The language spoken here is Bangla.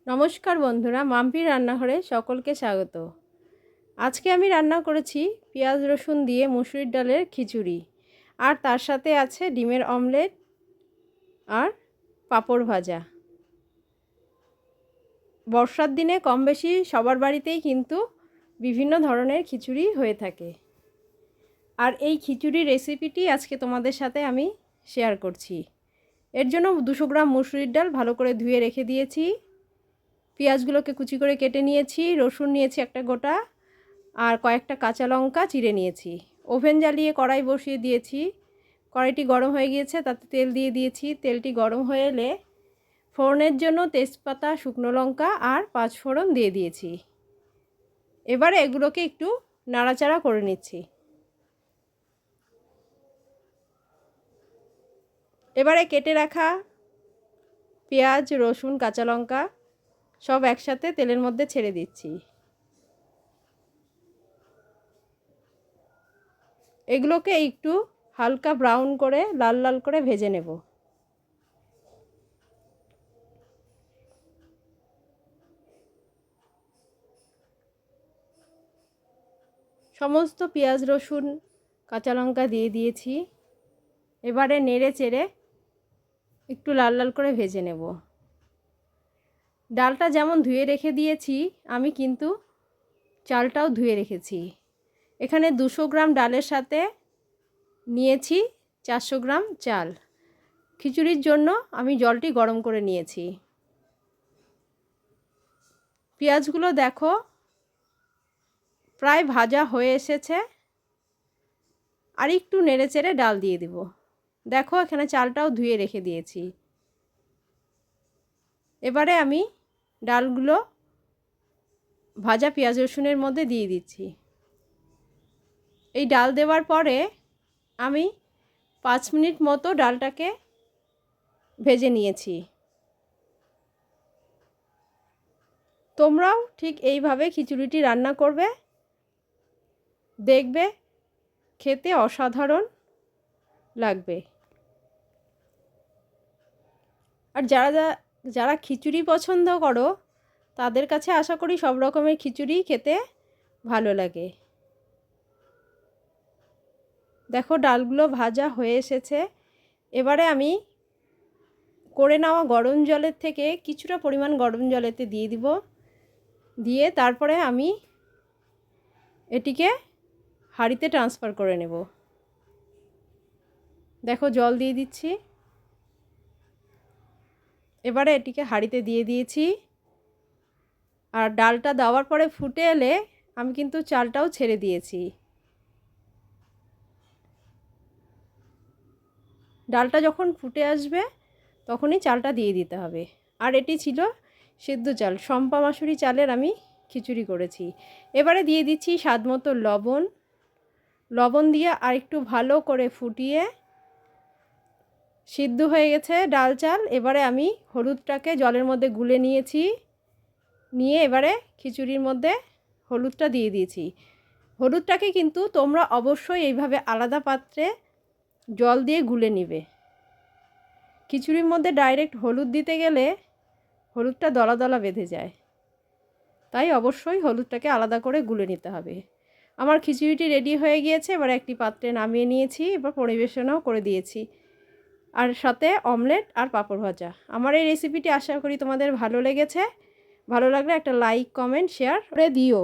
নমস্কার বন্ধুরা, মাম্পির রান্নাঘরে সকলকে স্বাগত। আজকে আমি রান্না করেছি পেঁয়াজ রসুন দিয়ে মুসুরির ডালের খিচুড়ি, আর তার সাথে আছে ডিমের অমলেট আর পাঁপড় ভাজা। বর্ষার দিনে কম বেশি সবার বাড়িতেই কিন্তু বিভিন্ন ধরনের খিচুড়ি হয়ে থাকে, আর এই খিচুড়ির রেসিপিটি আজকে তোমাদের সাথে আমি শেয়ার করছি। এর জন্য 200 গ্রাম মুসুরির ডাল ভালো করে ধুয়ে রেখে দিয়েছি। পেঁয়াজগুলোকে কুচি করে কেটে নিয়েছি, রসুন নিয়েছি একটা গোটা, আর কয়েকটা কাঁচা লঙ্কা চিড়ে নিয়েছি। ওভেন জ্বালিয়ে কড়াই বসিয়ে দিয়েছি। কড়াইটি গরম হয়ে গিয়েছে, তাতে তেল দিয়ে দিয়েছি। তেলটি গরম হয়ে এলে ফোড়নের জন্য তেজপাতা, শুকনো লঙ্কা আর 5 ফোড়ন দিয়ে দিয়েছি। এবারে এগুলোকে একটু নাড়াচাড়া করে নিচ্ছি। এবারে কেটে রাখা পেঁয়াজ, রসুন, কাঁচা লঙ্কা সব একসাথে তেলের মধ্যে ছেড়ে দিচ্ছি। এগুলোকে একটু হালকা ব্রাউন করে লাল লাল করে ভেজে নেব। সমস্ত পেঁয়াজ, রসুন, কাঁচা লঙ্কা দিয়ে দিয়েছি। এবারে নেড়ে চেড়ে একটু লাল লাল করে ভেজে নেব। ডালটা যেমন ধুয়ে রেখে দিয়েছি, আমি কিন্তু চালটাও ধুয়ে রেখেছি। এখানে 200 গ্রাম ডালের সাথে নিয়েছি 400 গ্রাম চাল। খিচুড়ির জন্য আমি জলটি গরম করে নিয়েছি। পেঁয়াজগুলো দেখো প্রায় ভাজা হয়ে এসেছে। আর একটু নেড়ে চেড়ে ডাল দিয়ে দিব। দেখো এখানে চালটাও ধুয়ে রেখে দিয়েছি। এবারে আমি ডালগুলো ভাজা পেঁয়াজ রসুনের মধ্যে দিয়ে দিচ্ছি। এই ডাল দেওয়ার পরে আমি 5 মিনিট মতো ডালটাকে ভেজে নিয়েছি। তোমরাও ঠিক এইভাবে খিচুড়িটি রান্না করবে, দেখবে খেতে অসাধারণ লাগবে। আর যারা খিচুড়ি পছন্দ করো তাদের কাছে আশা করি সব রকমের খিচুড়ি খেতে ভালো লাগে। দেখো ডালগুলো ভাজা হয়ে এসেছে। এবারে আমি করে নেওয়া গরম জলের থেকে কিছুটা পরিমাণ গরম জলেতে দিয়ে দিব। দিয়ে তারপরে আমি এটিকে হাঁড়িতে ট্রান্সফার করে নেব। দেখো জল দিয়ে দিচ্ছি। এবারে এটিকে হাঁড়িতে দিয়ে দিয়েছি। আর ডালটা দেওয়ার পরে ফুটে এলে আমি কিন্তু চালটাও ছেড়ে দিয়েছি। ডালটা যখন ফুটে আসবে তখনই চালটা দিয়ে দিতে হবে। আর এটি ছিল সেদ্ধ চাল, শম্পা মাসুরি চালের আমি খিচুড়ি করেছি। এবারে দিয়ে দিচ্ছি স্বাদ মতো লবণ। লবণ দিয়ে আর একটু ভালো করে ফুটিয়ে সিদ্ধ হয়ে গেছে ডাল চাল। এবারে আমি হলুদটাকে জলের মধ্যে গুলে নিয়েছি। নিয়ে এবারে খিচুড়ির মধ্যে হলুদটা দিয়ে দিয়েছি। হলুদটাকে কিন্তু তোমরা অবশ্যই এইভাবে আলাদা পাত্রে জল দিয়ে গুলে নিবে। খিচুড়ির মধ্যে ডাইরেক্ট হলুদ দিতে গেলে হলুদটা দলা দলা বেঁধে যায়, তাই অবশ্যই হলুদটাকে আলাদা করে গুলে নিতে হবে। আমার খিচুড়িটি রেডি হয়ে গিয়েছে। এবার একটি পাত্রে নামিয়ে নিয়েছি। এবার পরিবেশনও করে দিয়েছি, আর সাথে অমলেট আর পাঁপড় ভাজা। আমার এই রেসিপিটি আশা করি তোমাদের ভালো লেগেছে। ভালো লাগলে একটা লাইক, কমেন্ট, শেয়ার করে দিও।